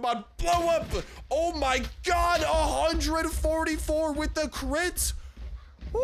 Come on, blow up. Oh my god, 144 with the crit. Woo.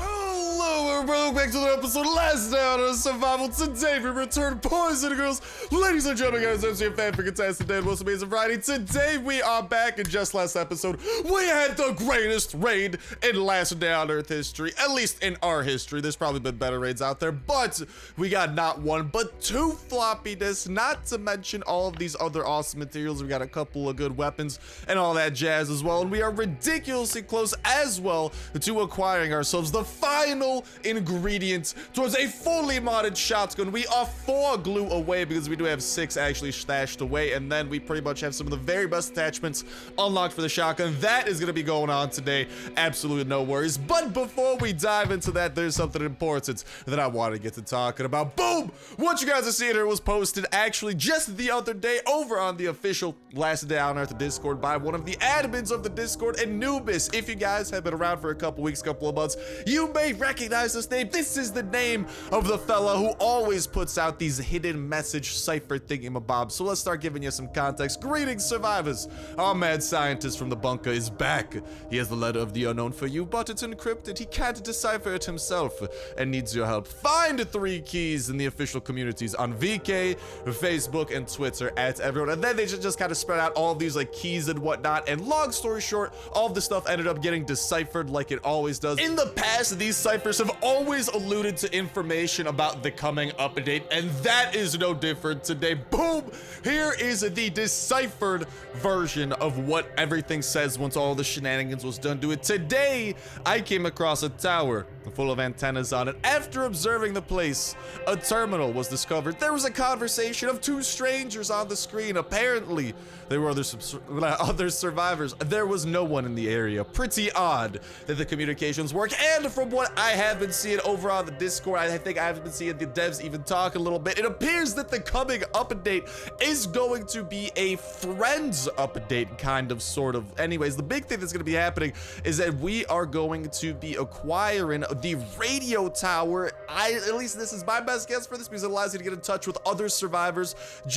Hello, everybody, welcome back to the episode Last Down on Survival. Today we return, boys and girls, ladies and gentlemen, guys, I'm your fan freaking tastic day, most amazing Friday. Today we are back. In just last episode, we had the greatest raid in Last Day on Earth history, at least in our history. There's probably been better raids out there, but we got not one, but two floppy disks, not to mention all of these other awesome materials. We got a couple of good weapons and all that jazz as well, and we are ridiculously close as well to acquiring ourselves the final ingredient towards a fully modded shotgun. We are 4 glue away because we do have 6 actually stashed away, and then we pretty much have some of the very best attachments unlocked for the shotgun. That is going to be going on today. Absolutely no worries. But before we dive into that, there's something important that I want to get to talking about. Boom! What you guys are seeing here was posted actually just the other day over on the official Last Day on Earth Discord by one of the admins of the Discord, Anubis. If you guys have been around for a couple weeks, couple of months, you may recognize this name. This is the name of the fella who always puts out these hidden message cipher thingamabobs. So let's start giving you some context. Greetings, survivors. Our mad scientist from the bunker is back. He has the letter of the unknown for you, but it's encrypted. He can't decipher it himself and needs your help. Find 3 keys in the official communities on VK, Facebook, and Twitter at everyone. And then they just kind of spread out all of these like keys and whatnot. And long story short, all of the stuff ended up getting deciphered like it always does. In the past, these ciphers have always alluded to information about the coming update, and that is no different today. Boom! Here is the deciphered version of what everything says once all the shenanigans was done to it. Today, I came across a tower full of antennas on it. After observing the place, a terminal was discovered. There was a conversation of 2 strangers on the screen. Apparently, there were other survivors. There was no one in the area. Pretty odd that the communications work. And from what I have been seeing over on the Discord, I think I have been seeing the devs even talk a little bit. It appears that the coming update is going to be a friends update, kind of, sort of. Anyways, the big thing that's going to be happening is that we are going to be acquiring the radio tower. At least this is my best guess for this, because it allows you to get in touch with other survivors.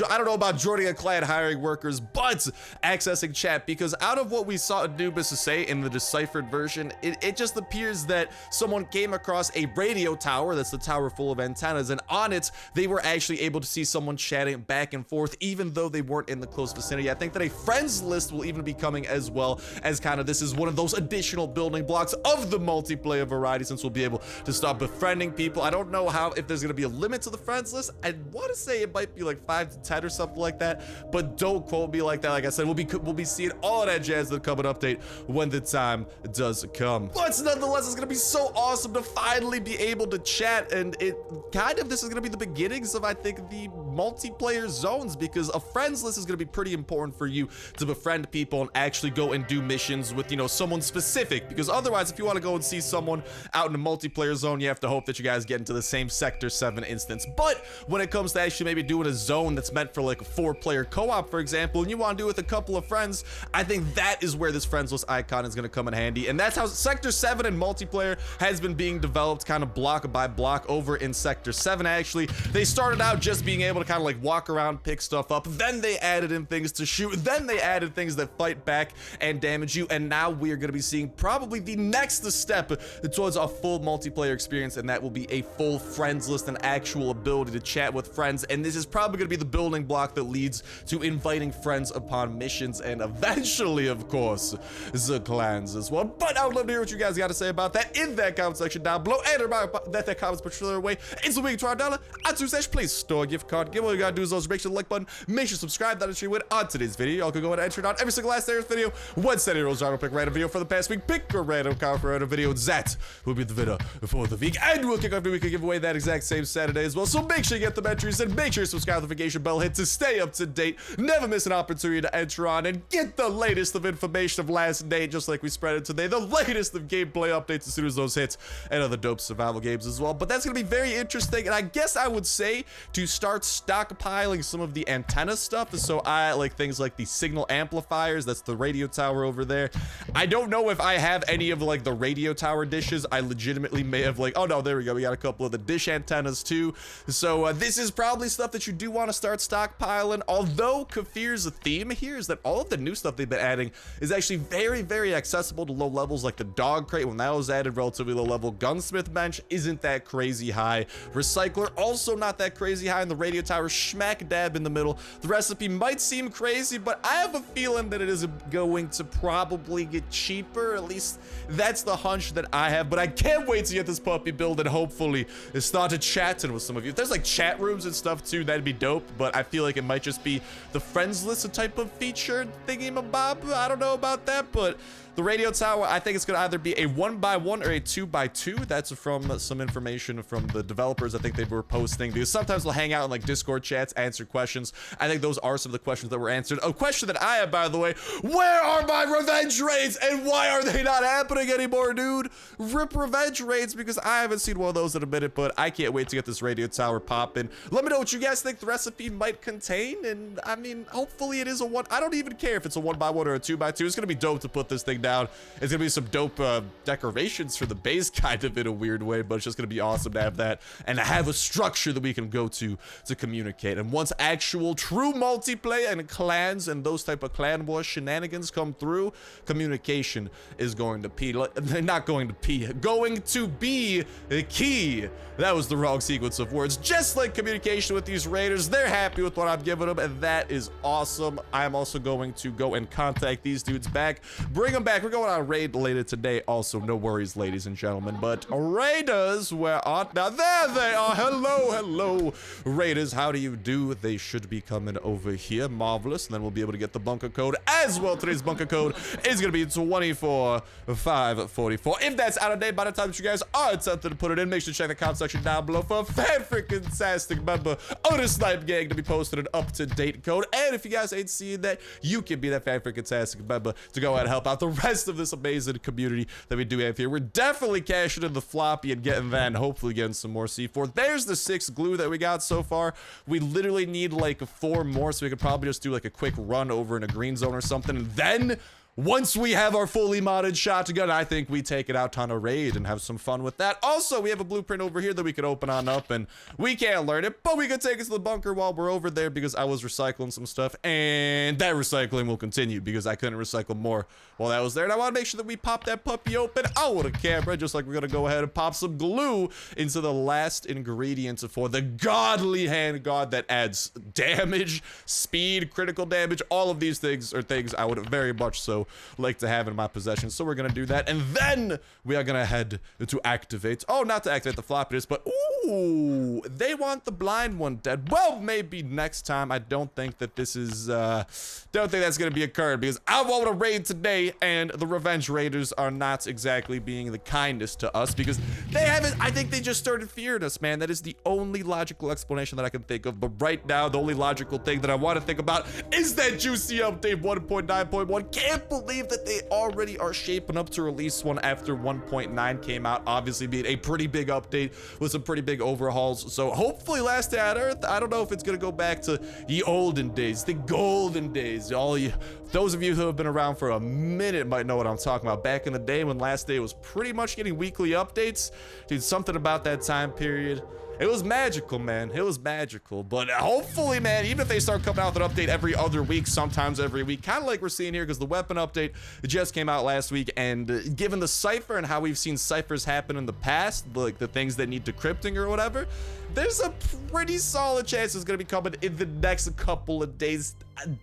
I don't know about joining a clan, hiring workers, but accessing chat, because out of what we saw Anubis say in the deciphered version, it just appears that someone came across a radio tower. That's the tower full of antennas, and on it they were actually able to see someone chatting back and forth even though they weren't in the close vicinity. I think that a friends list will even be coming, as well as kind of this is one of those additional building blocks of the multiplayer variety, since we'll be able to start befriending people. I don't know if there's gonna be a limit to the friends list. I want to say it might be like 5 to 10 or something like that, but don't quote me like that. Like I said, we'll be seeing all of that jazz in the coming update when the time does come. But nonetheless, it's gonna be so awesome to finally be able to chat, and this is gonna be the beginnings of, I think, the multiplayer zones, because a friends list is gonna be pretty important for you to befriend people and actually go and do missions with, you know, someone specific, because otherwise, if you want to go and see someone out in a multiplayer zone, you have to hope that you guys get into the same Sector 7 instance. But when it comes to actually maybe doing a zone that's meant for like a 4-player co-op, for example, and you want to do it with a couple of friends, I think that is where this friends list icon is going to come in handy. And that's how Sector 7 and multiplayer has been being developed, kind of block by block over in Sector 7. Actually, they started out just being able to kind of like walk around, pick stuff up, then they added in things to shoot, then they added things that fight back and damage you, and now we are going to be seeing probably the next step towards a full multiplayer experience, and that will be a full friends list and actual ability to chat with friends. And this is probably going to be the building block that leads to inviting friends upon missions, and eventually, of course, the clans as well. But I would love to hear what you guys got to say about that in that comment section down below, and remember that comments particular way it's a week to our dollar at 2 please store a gift card. Give all you gotta do is also make sure to like button, make sure to subscribe. That is your win on today's video. Y'all can go ahead and enter it on every single Last Day on Earth video. Once that heroes are, pick a random video for the past week, pick a random comment for a random video. That will be the video for the week, and we'll kick off the week and give away that exact same Saturday as well. So make sure you get the entries, and make sure you subscribe, notification bell hit to stay up to date. Never miss an opportunity to enter on and get the latest of information of Last Day, just like we spread it today. The latest of gameplay updates as soon as those hits, and other dope survival games as well. But that's gonna be very interesting, and I guess I would say to start stockpiling some of the antenna stuff. So I like things like the signal amplifiers. That's the radio tower over there. I don't know if I have any of like the radio tower dishes. I legitimately may have like, oh no, there we go. We got a couple of the dish antennas too. So this is probably stuff that you do want to start stockpiling. Although Kafir's theme here is that all of the new stuff they've been adding is actually very, very accessible to low levels, like the dog crate when that was added, relatively low level. Gunsmith bench isn't that crazy high. Recycler also not that crazy high, and the radio tower smack dab in the middle. The recipe might seem crazy, but I have a feeling that it is going to probably get cheaper. At least that's the hunch that I have. But I can't wait to get this puppy build and hopefully start chatting with some of you. If there's like chat rooms and stuff too, that'd be dope. But I feel like it might just be the friends list type of feature thingy-mabob. I don't know about that, but the radio tower, I think it's going to either be a 1x1 or a 2x2. That's from some information from the developers I think they were posting, because sometimes they'll hang out in like Discord chats, answer questions. I think those are some of the questions that were answered. A question that I have, by the way, where are my revenge raids and why are they not happening anymore, dude? Rip revenge raids, because I haven't seen one of those in a minute, but I can't wait to get this radio tower popping. Let me know what you guys think the recipe might contain, and I mean, hopefully it is a one. I don't even care if it's a 1x1 or a 2x2. It's going to be dope to put this thing down. It's gonna be some dope decorations for the base, kind of in a weird way, but it's just gonna be awesome to have that and to have a structure that we can go to communicate. And once actual true multiplayer and clans and those type of clan war shenanigans come through, communication is going to be going to be the key. That was the wrong sequence of words. Just like communication with these raiders, they're happy with what I'm giving them, and that is awesome. I am also going to go and contact these dudes back, bring them back. We're going on a raid later today also, no worries, ladies and gentlemen. But raiders, where art now? There they are. Hello raiders, how do you do? They should be coming over here. Marvelous. And then we'll be able to get the bunker code as well. Today's bunker code is gonna be 24544. If that's out of date by the time that you guys are tempted to put it in, make sure to check the comment section down below for a fan-freaking-tastic member of the Snipe gang to be posted an up-to-date code. And if you guys ain't seeing that, you can be that fan-freaking-tastic member to go ahead and help out the rest of this amazing community that we do have here. We're definitely cashing in the floppy and getting that, and hopefully getting some more C4. There's the 6 glue that we got so far. We literally need like 4 more, so we could probably just do like a quick run over in a green zone or something, and then once we have our fully modded shotgun, I think we take it out on a raid and have some fun with that. Also, we have a blueprint over here that we could open on up, and we can't learn it, but we could take it to the bunker while we're over there, because I was recycling some stuff, and that recycling will continue because I couldn't recycle more while that was there. And I want to make sure that we pop that puppy open out with a camera, just like we're going to go ahead and pop some glue into the last ingredient for the godly handguard that adds damage, speed, critical damage. All of these things are things I would very much so like to have in my possession, so we're gonna do that, and then we are gonna head to activate, not to activate the floppy disk, but ooh, they want the blind one dead. Well, maybe next time. I don't think that this is don't think that's gonna be occurring, because I want to raid today, and the revenge raiders are not exactly being the kindest to us, because they haven't. I think they just started fearing us, man. That is the only logical explanation that I can think of. But right now, the only logical thing that I want to think about is that juicy update 1.9.1. Can't believe that they already are shaping up to release one after 1.9 came out, obviously being a pretty big update with some pretty big overhauls. So hopefully last day on Earth. I don't know if it's gonna go back to the olden days, the golden days. Those of you who have been around for a minute might know what I'm talking about. Back in the day when last day was pretty much getting weekly updates, dude, something about that time period, it was magical, man. It was magical. But hopefully, man, even if they start coming out with an update every other week, sometimes every week, kind of like we're seeing here, because the weapon update just came out last week, and given the cipher and how we've seen ciphers happen in the past, like the things that need decrypting or whatever, there's a pretty solid chance it's going to be coming in the next couple of days.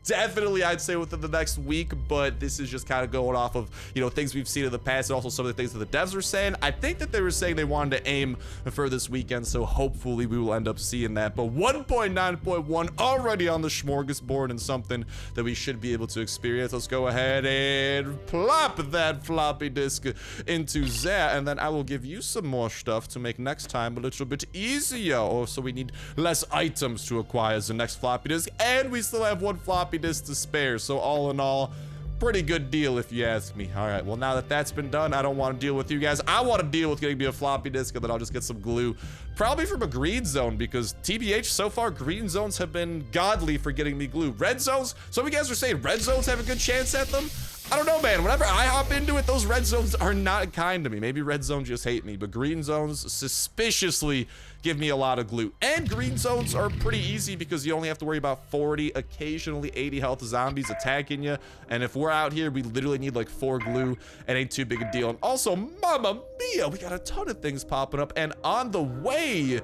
Definitely, I'd say within the next week, but this is just kind of going off of, things we've seen in the past, and also some of the things that the devs were saying. I think that they were saying they wanted to aim for this weekend, so hopefully we will end up seeing that. But 1.9.1 already on the smorgasbord, and something that we should be able to experience. Let's go ahead and plop that floppy disk into there, and then I will give you some more stuff to make next time a little bit easier. Also, we need less items to acquire as the next floppy disk, and we still have one floppy disk to spare. So all in all, pretty good deal if you ask me. All right, well, now that that's been done, I don't want to deal with you guys. I want to deal with getting me a floppy disk, and then I'll just get some glue, probably from a green zone, because TBH, so far, green zones have been godly for getting me glue. Red zones, some of you guys are saying red zones have a good chance at them. I don't know, man. Whenever I hop into it, those red zones are not kind to me. Maybe red zones just hate me, but green zones suspiciously give me a lot of glue. And green zones are pretty easy because you only have to worry about 40, occasionally 80 health zombies attacking you. And if we're out here, we literally need like 4 glue. It ain't too big a deal. And also, mamma mia, we got a ton of things popping up. And on the way,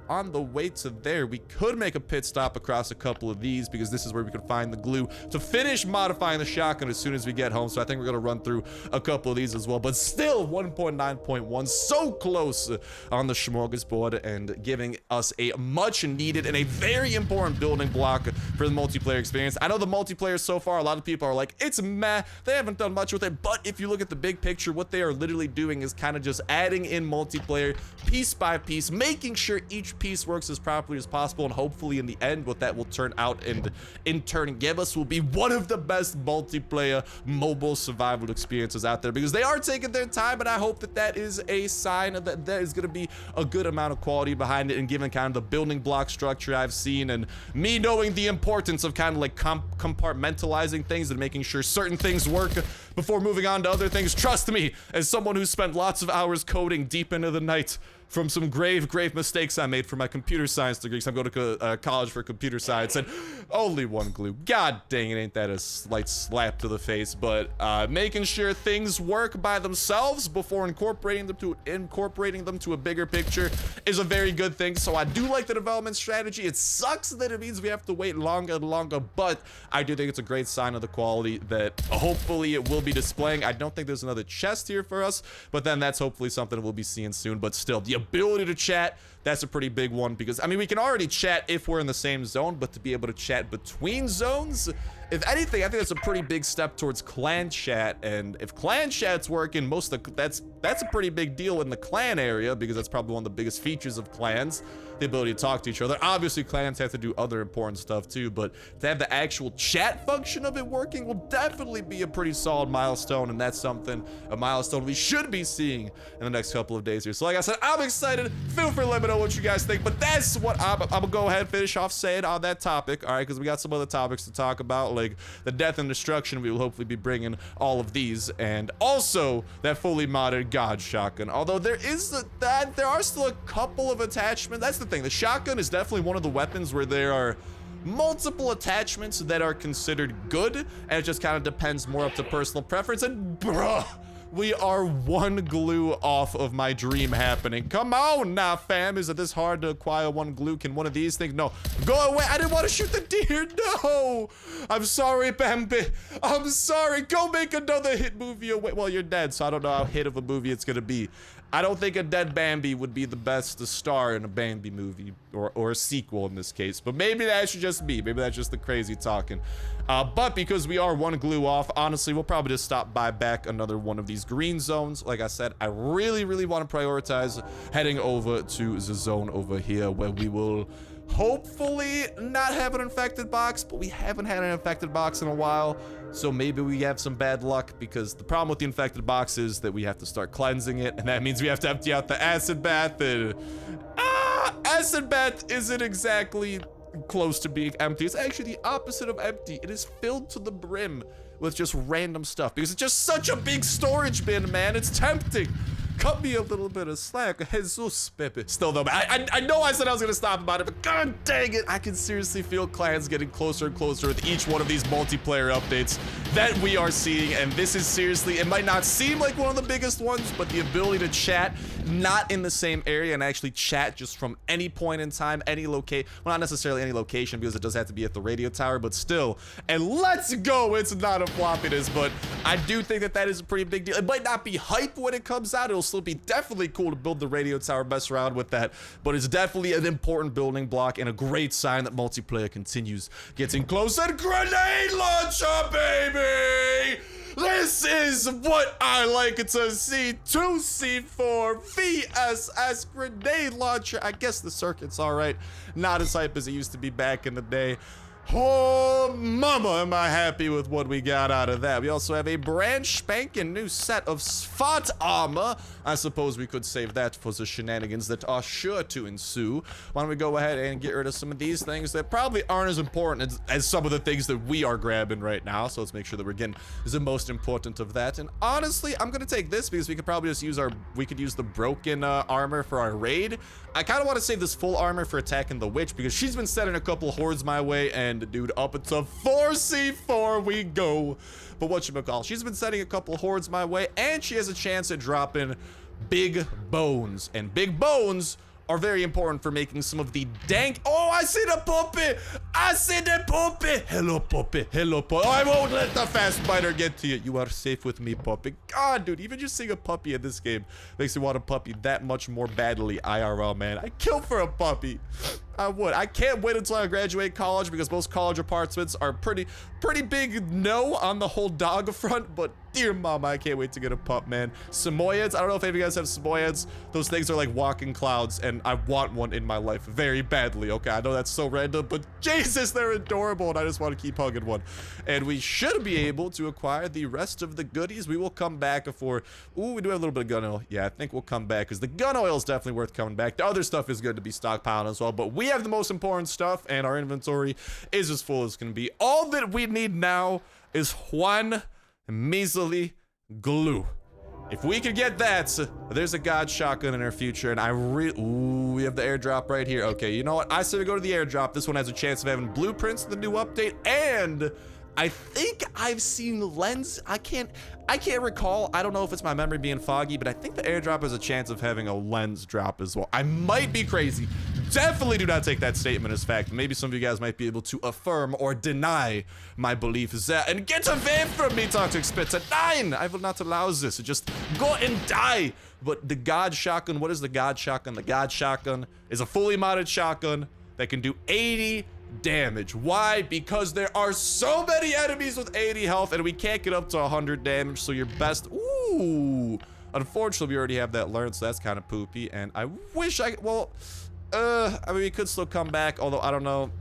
on the way to there, we could make a pit stop across a couple of these because this is where we could find the glue to finish modifying the shotgun as soon as we get home. So I think we're going to run through a couple of these as well. But still, 1.9.1, so close on the smorgasbord and giving us a much needed and a very important building block for the multiplayer experience. I know the multiplayer so far, a lot of people are like, it's meh, they haven't done much with it. But if you look at the big picture, what they are literally doing is kind of just adding in multiplayer piece by piece, making sure each piece works as properly as possible, and hopefully in the end what that will turn out and in turn give us will be one of the best multiplayer mobile survival experiences out there, because they are taking their time, and I hope that that is a sign of that there is going to be a good amount of quality behind it, and given kind of the building block structure I've seen and me knowing the importance of kind of like compartmentalizing things and making sure certain things work before moving on to other things. Trust me, as someone who spent lots of hours coding deep into the night from some grave mistakes I made for my computer science degree, because I'm going to college for computer science, and only 1 glue. God dang it, ain't that a slight slap to the face? But making sure things work by themselves before incorporating them to a bigger picture is a very good thing. So I do like the development strategy. It sucks that it means we have to wait longer and longer, but I do think it's a great sign of the quality that hopefully it will be displaying. I don't think there's another chest here for us, but then that's hopefully something we'll be seeing soon. But still, the ability to chat, that's a pretty big one, because I mean, we can already chat if we're in the same zone, but to be able to chat between zones, if anything, I think that's a pretty big step towards clan chat. And if clan chat's working, that's a pretty big deal in the clan area, because that's probably one of the biggest features of clans, the ability to talk to each other. Obviously, clans have to do other important stuff too, but to have the actual chat function of it working will definitely be a pretty solid milestone, and that's a milestone we should be seeing in the next couple of days here. So like I said, I'm excited. Feel free to let me know what you guys think, but that's what I'm gonna go ahead and finish off saying on that topic, all right, because we got some other topics to talk about, like the death and destruction. We will hopefully be bringing all of these, and also that fully modded god shotgun. Although there are still a couple of attachments. That's the thing. The shotgun is definitely one of the weapons where there are multiple attachments that are considered good, and it just kind of depends more up to personal preference. And bruh, we are 1 glue off of my dream happening. Come on now, fam. Is it this hard to acquire 1 glue? Can one of these things? No. Go away. I didn't want to shoot the deer. No. I'm sorry, Bambi. I'm sorry. Go make another hit movie away. Well, you're dead, so I don't know how hit of a movie it's going to be. I don't think a dead Bambi would be the best to star in a Bambi movie, or a sequel in this case. But maybe that should just be. Maybe that's just the crazy talking. But because we are 1 glue off, honestly, we'll probably just stop by back another one of these green zones. Like I said, I really want to prioritize heading over to the zone over here, where we will hopefully not have an infected box, but we haven't had an infected box in a while. So maybe we have some bad luck, because the problem with the infected box is that we have to start cleansing it, and that means we have to empty out the acid bath, and acid bath isn't exactly close to being empty. It's actually the opposite of empty. It is filled to the brim with just random stuff, because it's just such a big storage bin, man. It's tempting. Cut me a little bit of slack, Jesus Pepe. Still though, I know I said I was gonna stop about it, but god dang it, I can seriously feel clans getting closer and closer with each one of these multiplayer updates that we are seeing. And this is seriously, it might not seem like one of the biggest ones, but the ability to chat not in the same area and actually chat just from any point in time, any location, well, not necessarily any location, because it does have to be at the radio tower, but still. And let's go, it's not a floppiness, but I do think that that is a pretty big deal. It might not be hype when it comes out. It'll still be definitely cool to build the radio tower, mess around with that, but it's definitely an important building block and a great sign that multiplayer continues getting closer. Grenade launcher, baby! This is what I like to see. 2C4 VSS grenade launcher. I guess the circuit's all right. Not as hype as it used to be back in the day. Oh, mama, am I happy with what we got out of that. We also have a brand spanking new set of SWAT armor. I suppose we could save that for the shenanigans that are sure to ensue. Why don't we go ahead and get rid of some of these things that probably aren't as important as some of the things that we are grabbing right now. So let's make sure that we're getting the most important of that. And honestly, I'm gonna take this because we could probably just use we could use the broken armor for our raid. I kind of want to save this full armor for attacking the witch because she's been sending a couple hordes my way, and dude, up until 4C4 we go. But whatchamacall, she's been sending a couple hordes my way, and she has a chance at dropping big bones, and big bones are very important for making some of the dank. Oh, I see the puppy! I see the puppy! Hello, puppy. Hello, puppy. Oh, I won't let the fast biter get to you. You are safe with me, puppy. God, dude, even just seeing a puppy in this game makes me want a puppy that much more badly. IRL, man. I'd kill for a puppy. I would. I can't wait until I graduate college because most college apartments are pretty big no on the whole dog front, but dear mama, I can't wait to get a pup, man. Samoyeds, I don't know if any of you guys have Samoyeds. Those things are like walking clouds, and I want one in my life very badly. Okay, I know that's so random, but Jesus, they're adorable, and I just want to keep hugging one. And we should be able to acquire the rest of the goodies. We will come back for, ooh, we do have a little bit of gun oil. Yeah, I think we'll come back because the gun oil is definitely worth coming back. The other stuff is good to be stockpiling as well, but we have the most important stuff, and our inventory is as full as can be. All that we need now is one measly glue. If we could get that, there's a god shotgun in our future, and ooh, we have the airdrop right here. Okay, you know what? I say we go to the airdrop. This one has a chance of having blueprints in the new update, and I think I've seen lens. I can't recall. I don't know if it's my memory being foggy, but I think the airdrop has a chance of having a lens drop as well. I might be crazy. Definitely do not take that statement as fact. Maybe some of you guys might be able to affirm or deny my belief is that. And get away from me, Toxic Spitzer. 9! I will not allow this. Just go and die. But the god shotgun, what is the god shotgun? The god shotgun is a fully modded shotgun that can do 80 damage. Why? Because there are so many enemies with 80 health, and we can't get up to 100 damage, so your best. Ooh, unfortunately we already have that learned, so that's kind of poopy. And I wish well, I mean, we could still come back, although I don't know.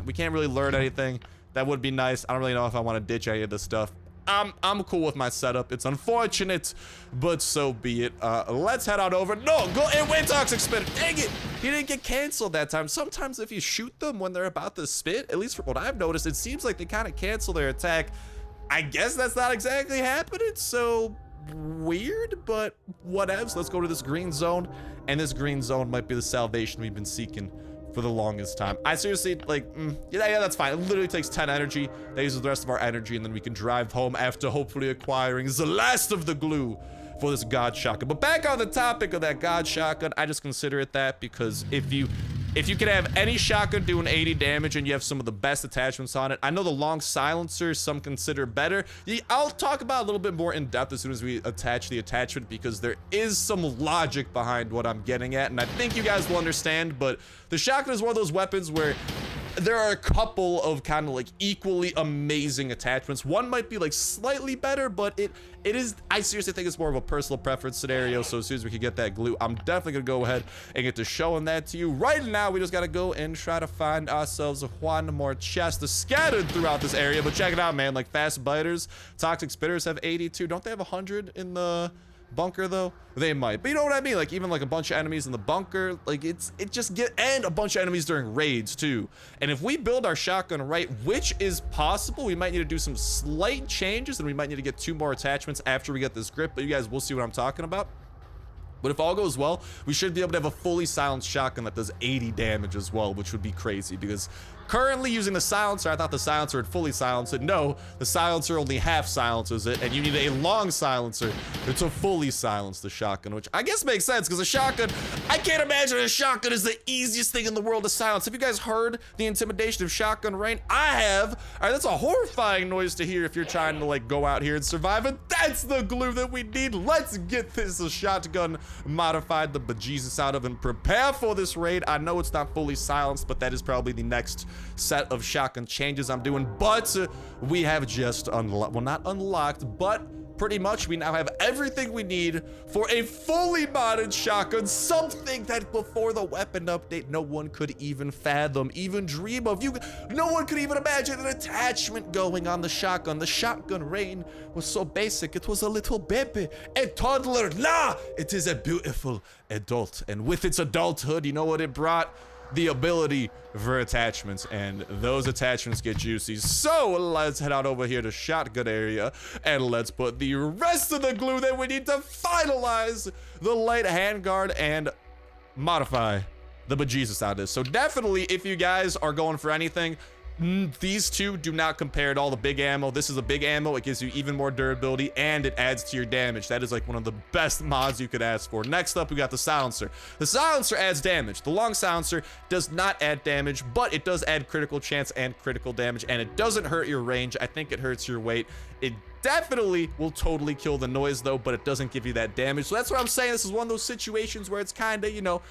We can't really learn anything. That would be nice. I don't really know if I want to ditch any of this stuff. I'm cool with my setup. It's unfortunate, but so be it. Let's head on over. No, go and win, Toxic Spit. Dang it. He didn't get canceled that time. Sometimes if you shoot them when they're about to spit, at least from what I've noticed, it seems like they kind of cancel their attack. I guess that's not exactly happening, so weird, but whatevs. Let's go to this green zone, and this green zone might be the salvation we've been seeking for the longest time. I seriously, like, yeah, that's fine. It literally takes 10 energy. That uses the rest of our energy, and then we can drive home after hopefully acquiring the last of the glue for this god shotgun. But back on the topic of that god shotgun, I just consider it that because if you can have any shotgun doing 80 damage and you have some of the best attachments on it, I know the long silencer some consider better. I'll talk about a little bit more in depth as soon as we attach the attachment because there is some logic behind what I'm getting at, and I think you guys will understand. But the shotgun is one of those weapons where there are a couple of kind of like equally amazing attachments. One might be like slightly better, but it is, I seriously think it's more of a personal preference scenario. So as soon as we can get that glue, I'm definitely gonna go ahead and get to showing that to you. Right now, we just gotta go and try to find ourselves one more chest scattered throughout this area. But check it out, man, like fast biters, toxic spitters have 82. Don't they have 100 in the bunker though? They might, but you know what I mean, like even like a bunch of enemies in the bunker, like and a bunch of enemies during raids too. And if we build our shotgun right, which is possible, we might need to do some slight changes, and we might need to get 2 more attachments after we get this grip, but you guys will see what I'm talking about. But if all goes well, we should be able to have a fully silenced shotgun that does 80 damage as well, which would be crazy because currently using the silencer, I thought the silencer would fully silence it. No, the silencer only half silences it, and you need a long silencer to fully silence the shotgun, which I guess makes sense because a shotgun, I can't imagine a shotgun is the easiest thing in the world to silence. Have you guys heard the intimidation of Shotgun Rain? I have. All right, that's a horrifying noise to hear if you're trying to like go out here and survive, and that's the glue that we need. Let's get this shotgun modified the bejesus out of and prepare for this raid. I know it's not fully silenced, but that is probably the next set of shotgun changes I'm doing. But we have just unlocked, well, not unlocked, but pretty much we now have everything we need for a fully modded shotgun, something that before the weapon update no one could even fathom, even dream of. No one could even imagine an attachment going on the shotgun. The shotgun Rain was so basic, it was a little baby, a toddler. Nah, it is a beautiful adult, and with its adulthood, you know what it brought? The ability for attachments, and those attachments get juicy. So let's head on over here to shotgun area, and let's put the rest of the glue that we need to finalize the light handguard and modify the bejesus out of this. So definitely, if you guys are going for anything, these two do not compare at all. The big ammo, this is a big ammo. It gives you even more durability, and it adds to your damage. That is like one of the best mods you could ask for. Next up, we got the silencer. The silencer adds damage. The long silencer does not add damage, but it does add critical chance and critical damage, and it doesn't hurt your range. I think it hurts your weight. It definitely will totally kill the noise though, but it doesn't give you that damage. So that's what I'm saying. This is one of those situations where it's kind of, you know,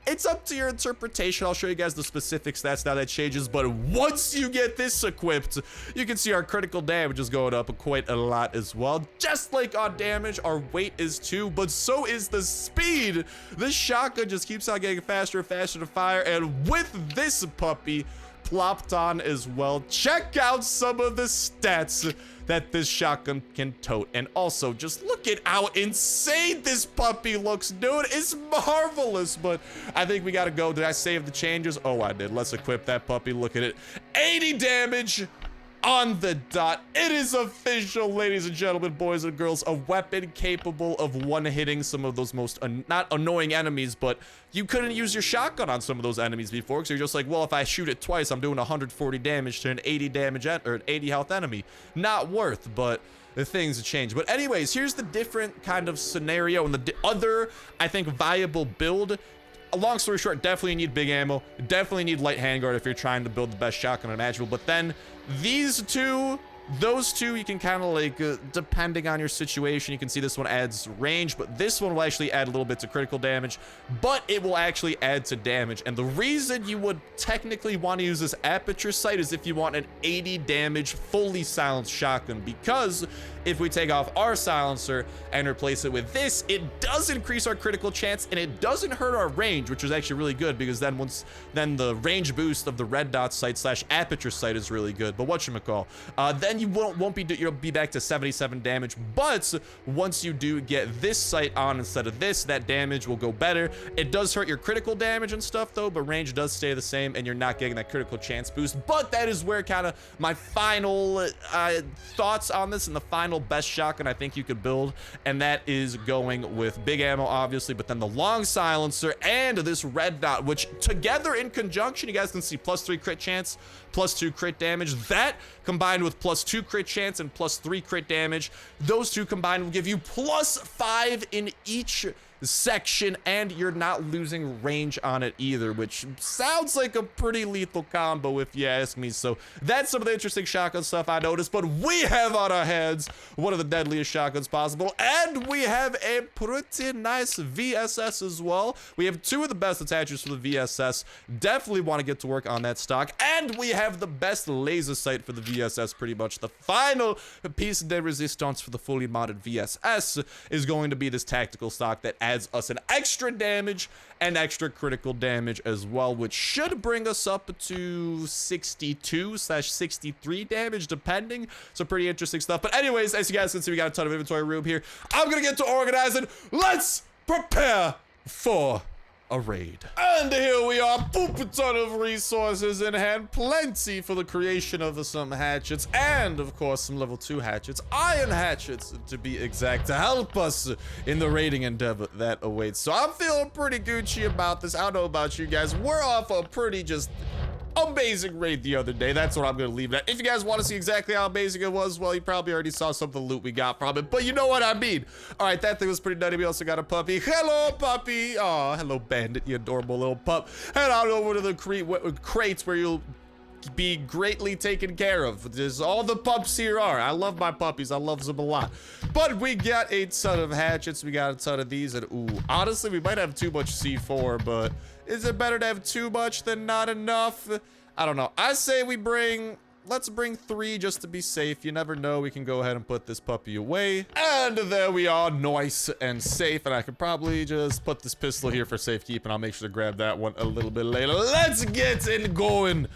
it's up to your interpretation. I'll show you guys the specific stats now that changes, but once you get this equipped, you can see our critical damage is going up quite a lot as well. Just like on damage, our weight is too, but so is the speed. This shotgun just keeps on getting faster and faster to fire, and with this puppy plopped on as well, check out some of the stats that this shotgun can tote. And also, just look at how insane this puppy looks, dude. It's marvelous. But I think we gotta go. Did I save the changes? Oh, I did. Let's equip that puppy. Look at it. 80 damage on the dot. It is official, ladies and gentlemen, boys and girls. A weapon capable of one-hitting some of those most not annoying enemies, but you couldn't use your shotgun on some of those enemies before, because you're just like, well, if I shoot it twice, I'm doing 140 damage to an 80 damage or an 80 health enemy. Not worth, but the things change. But anyways, here's the different kind of scenario and the other, I think, viable build. Long story short, definitely need big ammo, definitely need light handguard if you're trying to build the best shotgun imaginable. But then these two, those two, you can kind of like, depending on your situation, you can see this one adds range, but this one will actually add a little bit to critical damage, but it will actually add to damage. And the reason you would technically want to use this aperture sight is if you want an 80 damage fully silenced shotgun, because if we take off our silencer and replace it with this, it does increase our critical chance, and it doesn't hurt our range, which is actually really good, because then the range boost of the red dot sight slash aperture sight is really good. But whatchamacall, then you you'll be back to 77 damage. But once you do get this sight on instead of this, that damage will go better. It does hurt your critical damage and stuff though, but range does stay the same, and you're not getting that critical chance boost. But that is where kind of my final thoughts on this, and the final best shotgun I think you could build, and that is going with big ammo, obviously, but then the long silencer and this red dot, which together in conjunction, you guys can see +3 crit chance, +2 crit damage. That combined with +2 crit chance and +3 crit damage, those two combined will give you +5 in each section, and you're not losing range on it either, which sounds like a pretty lethal combo if you ask me. So that's some of the interesting shotgun stuff I noticed, but we have on our hands one of the deadliest shotguns possible, and we have a pretty nice VSS as well. We have two of the best attachers for the VSS. Definitely want to get to work on that stock, and we have the best laser sight for the VSS. Pretty much the final piece de resistance for the fully modded VSS is going to be this tactical stock that adds us an extra damage and extra critical damage as well, which should bring us up to 62/63 damage depending. So pretty interesting stuff. But anyways, as you guys can see, we got a ton of inventory room here. I'm gonna get to organizing. Let's prepare for a raid. And here we are, poop a ton of resources in hand, plenty for the creation of some hatchets, and of course some level 2 hatchets, iron hatchets to be exact, to help us in the raiding endeavor that awaits. So I'm feeling pretty Gucci about this. I don't know about you guys. We're off a pretty just amazing raid the other day. That's what I'm gonna leave it at. If you guys want to see exactly how amazing it was, well, you probably already saw some of the loot we got from it, but you know what I mean. All right, that thing was pretty nutty. We also got a puppy. Hello, puppy. Oh, hello, Bandit, you adorable little pup. Head on over to the crates where you'll be greatly taken care of. There's all the pups here are. I love my puppies. I love them a lot. But we got a ton of hatchets. We got a ton of these, and ooh, honestly, we might have too much C4, but is it better to have too much than not enough? I don't know. I say we bring let's bring 3 just to be safe. You never know. We can go ahead and put this puppy away. And there we are, nice and safe. And I could probably just put this pistol here for safekeeping. I'll make sure to grab that one a little bit later. Let's get it going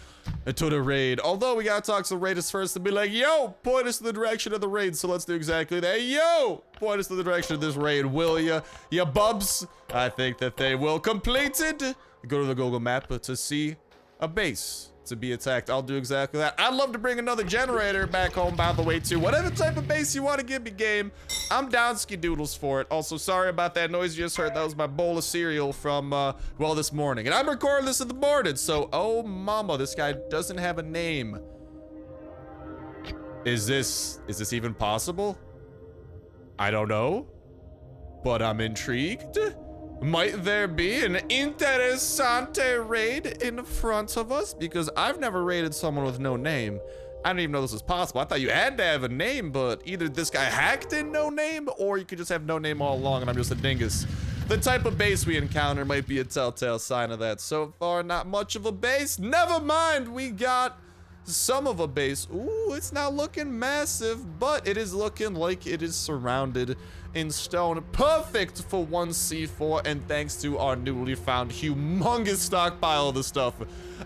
to the raid. Although we gotta talk to the raiders first and be like, yo, point us in the direction of the raid. So let's do exactly that. Yo, point us in the direction of this raid, will ya? Ya bubs? I think that they will complete it. Go to the Google map to see a base to be attacked. I'll do exactly that. I'd love to bring another generator back home, by the way, too. Whatever type of base you want to give me, game, I'm down ski-doodles for it. Also, sorry about that noise you just heard. That was my bowl of cereal from, well, this morning. And I'm recording this in the morning, so, oh, mama, this guy doesn't have a name. Is this even possible? I don't know, but I'm intrigued. Might there be an interessante raid in front of us? Because I've never raided someone with no name. I didn't even know this was possible. I thought you had to have a name, but either this guy hacked in no name, or you could just have no name all along and I'm just a dingus. The type of base we encounter might be a telltale sign of that. So far, not much of a base. Never mind, we got some of a base. Ooh, it's not looking massive, but it is looking like it is surrounded in stone. Perfect for 1C4, and thanks to our newly found humongous stockpile of the stuff,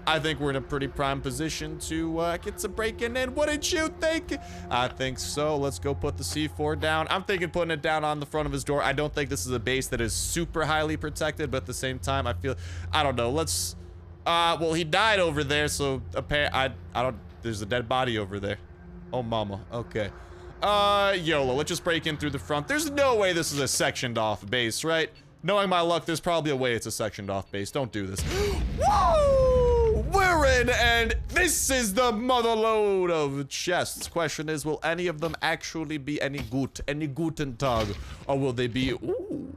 I think we're in a pretty prime position to get to breaking in. Wouldn't you think? I think so. Let's go put the C4 down. I'm thinking putting it down on the front of his door. I don't think this is a base that is super highly protected, but at the same time, I feel, I don't know. Let's, well, he died over there, so apparently, I don't, there's a dead body over there. Oh, mama. Okay. YOLO, let's just break in through the front. There's no way this is a sectioned off base, right? Knowing my luck, there's probably a way it's a sectioned off base. Don't do this. Woo! We're in, and this is the motherload of chests. Question is, will any of them actually be any guten Tag, or will they be, ooh,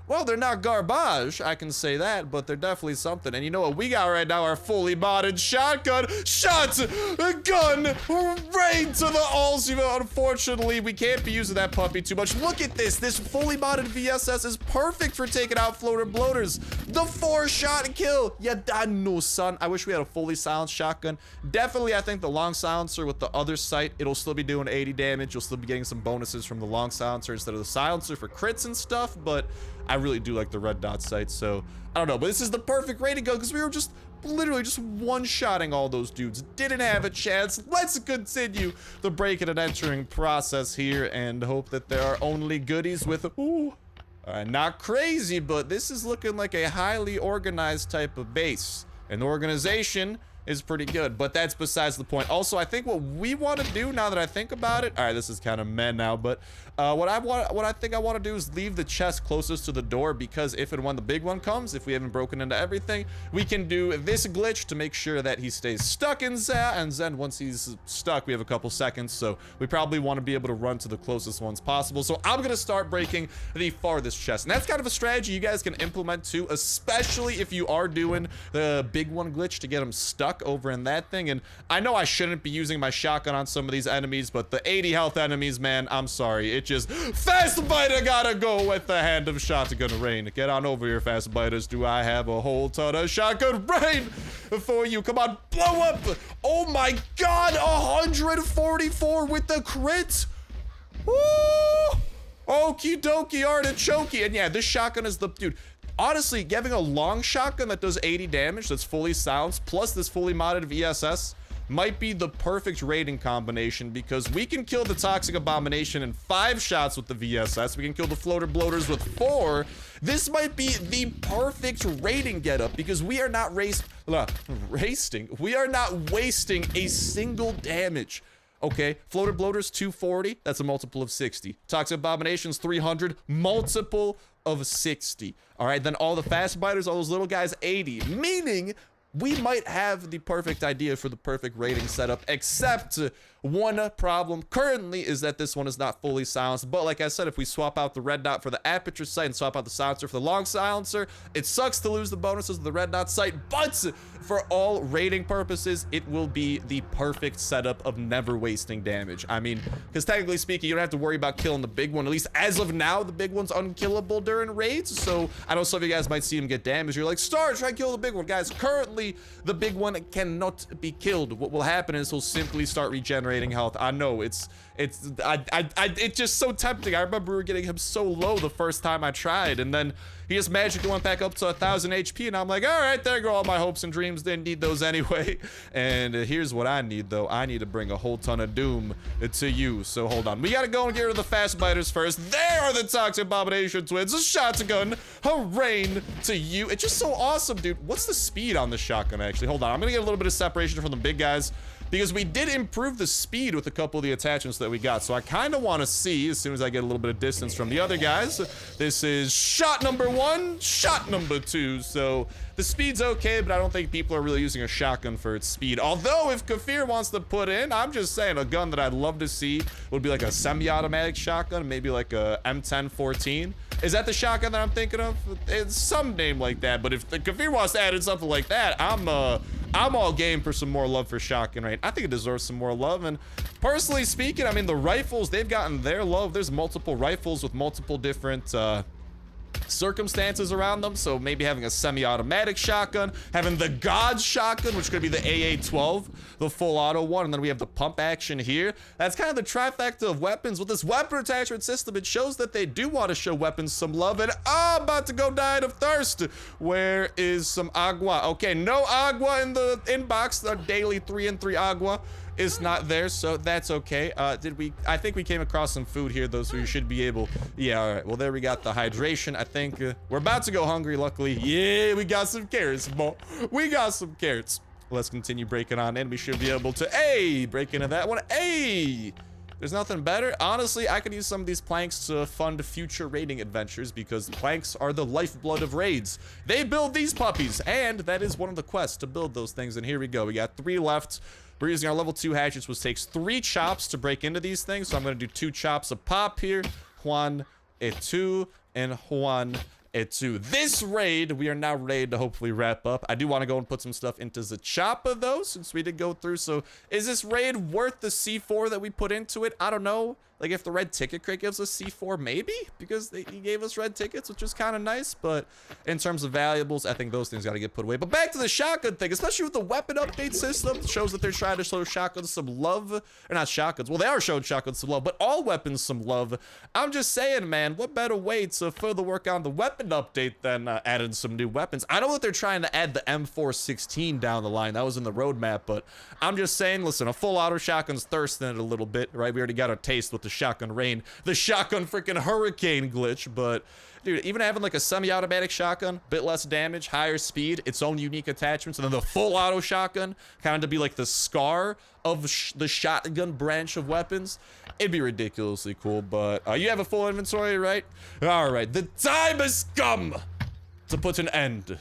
well, they're not garbage, I can say that, but they're definitely something. And you know what we got right now? Our fully modded shotgun. Shot! Gun! Rain to the alls. Unfortunately, we can't be using that puppy too much. Look at this. This fully modded VSS is perfect for taking out floater bloaters. The 4-shot kill. Ya done no, son. I wish we had a fully silenced shotgun. Definitely, I think the long silencer with the other sight, it'll still be doing 80 damage. You'll still be getting some bonuses from the long silencer instead of the silencer for crits and stuff, but I really do like the red dot sight, so I don't know, but this is the perfect way to go because we were just literally just one-shotting all those dudes. Didn't have a chance. Let's continue the breaking and entering process here and hope that there are only goodies with, ooh, not crazy, but this is looking like a highly organized type of base. An organization is pretty good, but that's besides the point. Also, I think what we want to do now that I think about it, all right, this is kind of meh now, but what I think I want to do is leave the chest closest to the door, because if and when the big one comes, if we haven't broken into everything, we can do this glitch to make sure that he stays stuck in there, and then once he's stuck, we have a couple seconds, so we probably want to be able to run to the closest ones possible. So I'm gonna start breaking the farthest chest, and that's kind of a strategy you guys can implement too, especially if you are doing the big one glitch to get them stuck over in that thing. And I know I shouldn't be using my shotgun on some of these enemies, but the 80 health enemies, man, I'm sorry, it just fast biter gotta go with the hand of shotgun rain. Get on over here, fast biters. Do I have a whole ton of shotgun rain for you? Come on, blow up. Oh my god, 144 with the crit. Woo! Okie dokie artichoke. And yeah, this shotgun is the dude. Honestly, having a long shotgun that does 80 damage, that's fully silenced, plus this fully modded VSS, might be the perfect raiding combination, because we can kill the Toxic Abomination in 5 shots with the VSS. We can kill the floater bloaters with 4. This might be the perfect raiding getup, because we are not we are not wasting a single damage. Okay, floater bloaters 240, that's a multiple of 60. Toxic Abominations 300, multiple of 60. All right, then all the fast biters, all those little guys, 80, meaning we might have the perfect idea for the perfect raiding setup, except One problem currently is that this one is not fully silenced, but like I said, if we swap out the red dot for the aperture sight and swap out the silencer for the long silencer, it sucks to lose the bonuses of the red dot sight, but for all rating purposes, it will be the perfect setup of never wasting damage. I mean, because technically speaking, you don't have to worry about killing the big one. At least as of now, the big one's unkillable during raids, so I know some of you guys might see him get damaged. You're like, Star, try and kill the big one. Guys, currently, the big one cannot be killed. What will happen is he'll simply start regenerating health. I know, it's just so tempting. I remember we were getting him so low the first time I tried, and then he just magically went back up to 1,000 HP, and I'm like, all right, there go all my hopes and dreams. Didn't need those anyway. And here's what I need, though. I need to bring a whole ton of doom to you. So hold on. We gotta go and get rid of the fast biters first. There are the Toxic Abomination twins. A shotgun, a rain to you. It's just so awesome, dude. What's the speed on the shotgun, actually? Hold on. I'm gonna get a little bit of separation from the big guys, because we did improve the speed with a couple of the attachments that we got. So I kind of want to see, as soon as I get a little bit of distance from the other guys, this is shot number 1, shot number 2. So the speed's okay, but I don't think people are really using a shotgun for its speed. Although if Kafir wants to put in, I'm just saying, a gun that I'd love to see would be like a semi-automatic shotgun, maybe like a M1014. Is that the shotgun that I'm thinking of? It's some name like that, but if the Kafir wants to add in something like that, I'm all game for some more love for shotgun rain. I think it deserves some more love, and personally speaking, I mean, the rifles, they've gotten their love. There's multiple rifles with multiple different circumstances around them, so maybe having a semi-automatic shotgun, having the God's shotgun, which could be the AA-12, the full auto one, and then we have the pump action here. That's kind of the trifecta of weapons. With this weapon attachment system, it shows that they do want to show weapons some love, and I'm about to go dying of thirst. Where is some agua? Okay, no agua in the inbox. The daily 3 and 3 agua is not there, so that's okay. I think we came across some food here, though, so we should be able. Yeah, all right, well, there we got the hydration. I think we're about to go hungry, luckily. Yeah, we got some carrots, boy. We got some carrots. Let's continue breaking on in. We should be able to, hey, break into that one. Hey, there's nothing better. Honestly, I could use some of these planks to fund future raiding adventures, because planks are the lifeblood of raids. They build these puppies, and that is one of the quests, to build those things. And here we go. We got 3 left. We're using our level 2 hatchets, which takes 3 chops to break into these things. So I'm going to do 2 chops a pop here. 1, 2, and 1, 2. This raid, we are now ready to hopefully wrap up. I do want to go and put some stuff into the chopper, though, since we did go through. So is this raid worth the C4 that we put into it? I don't know. Like, if the red ticket crate gives us C4, maybe, because he gave us red tickets, which is kind of nice. But in terms of valuables, I think those things got to get put away. But back to the shotgun thing, especially with the weapon update system, it shows that they're trying to show shotguns some love. Or not shotguns. Well, they are showing shotguns some love, but all weapons some love. I'm just saying, man, what better way to further work on the weapon update than adding some new weapons? I know that they're trying to add the M416 down the line. That was in the roadmap, but I'm just saying, listen, a full auto shotgun's thirsting it a little bit, right? We already got a taste with the shotgun rain, the shotgun freaking hurricane glitch. But dude, even having like a semi-automatic shotgun, bit less damage, higher speed, its own unique attachments, and then the full auto shotgun kind of to be like the Scar of the shotgun branch of weapons, it'd be ridiculously cool. But you have a full inventory, right? All right, the time has come to put an end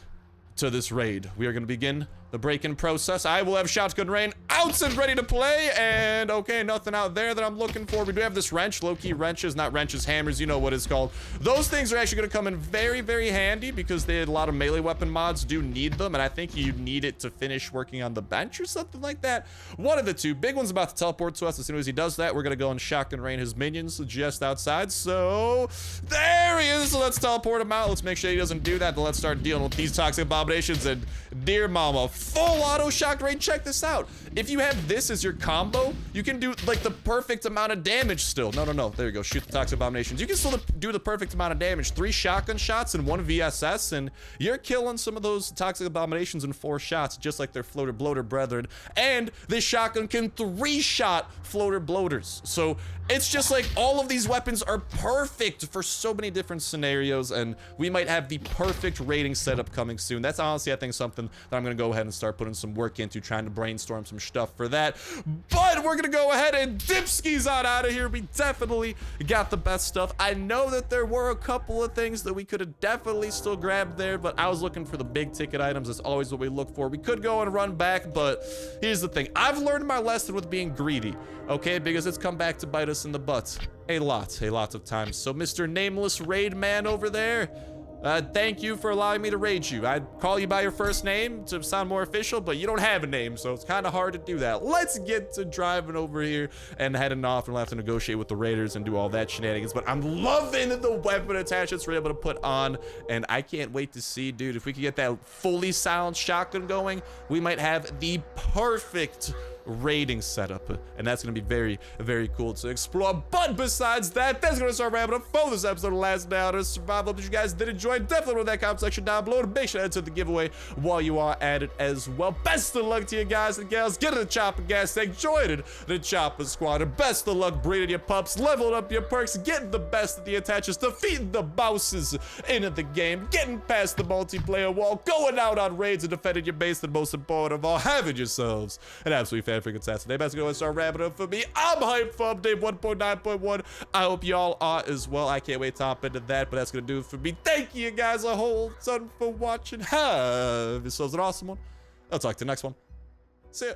to this raid. We are going to begin the break-in process. I will have shotgun rain out and ready to play. And okay, nothing out there that I'm looking for. We do have this wrench, low-key wrenches, not wrenches, hammers, you know what it's called. Those things are actually going to come in very, very handy, because they had a lot of melee weapon mods do need them, and I think you need it to finish working on the bench or something like that. One of the two. Big one's about to teleport to us. As soon as he does that, we're going to go and shotgun rain his minions just outside. So there he is. So let's teleport him out. Let's make sure he doesn't do that. Then let's start dealing with these toxic abominations. And dear mama, full auto shock rain. Check this out. If you have this as your combo, you can do like the perfect amount of damage still. No. There you go. Shoot the toxic abominations. You can still do the perfect amount of damage. 3 shotgun shots and 1 VSS, and you're killing some of those toxic abominations in 4 shots, just like their floater bloater brethren. And this shotgun can 3-shot floater bloaters. So it's just like all of these weapons are perfect for so many different scenarios, and we might have the perfect rating setup coming soon. That's honestly, I think, something that I'm going to go ahead and and start putting some work into trying to brainstorm some stuff for that. But we're gonna go ahead and dipskis on out of here. We definitely got the best stuff. I know that there were a couple of things that we could have definitely still grabbed there, but I was looking for the big ticket items. That's always what we look for. We could go and run back, but here's the thing. I've learned my lesson with being greedy, okay? Because it's come back to bite us in the butt a lot of times. So Mr. Nameless Raid Man over there, thank you for allowing me to raid you. I'd call you by your first name to sound more official, but you don't have a name, so it's kind of hard to do that. Let's get to driving over here and heading off, and we'll have to negotiate with the raiders and do all that shenanigans. But I'm loving the weapon attachments we're able to put on, and I can't wait to see, dude, if we could get that fully silenced shotgun going, we might have the perfect raiding setup, and that's gonna be very, very cool to explore. But besides that, that's gonna start wrapping up for this episode of Last Down to Survival. If you guys did enjoy, definitely leave that comment section down below to make sure to enter the giveaway while you are at it as well. Best of luck to you guys and gals. Get in the chopper gas tank, join the chopper squad, and best of luck breeding your pups, leveling up your perks, getting the best of the attachments, defeating the bosses in the game, getting past the multiplayer wall, going out on raids and defending your base, and most important of all, having yourselves an absolutely fan-freaking today. That's gonna start wrapping up for me. I'm hyped for update 1.9.1. I hope y'all are as well. I can't wait to hop into that, but that's gonna do it for me. Thank you guys a whole ton for watching. Have yourselves an awesome one. I'll talk to you next one. See ya.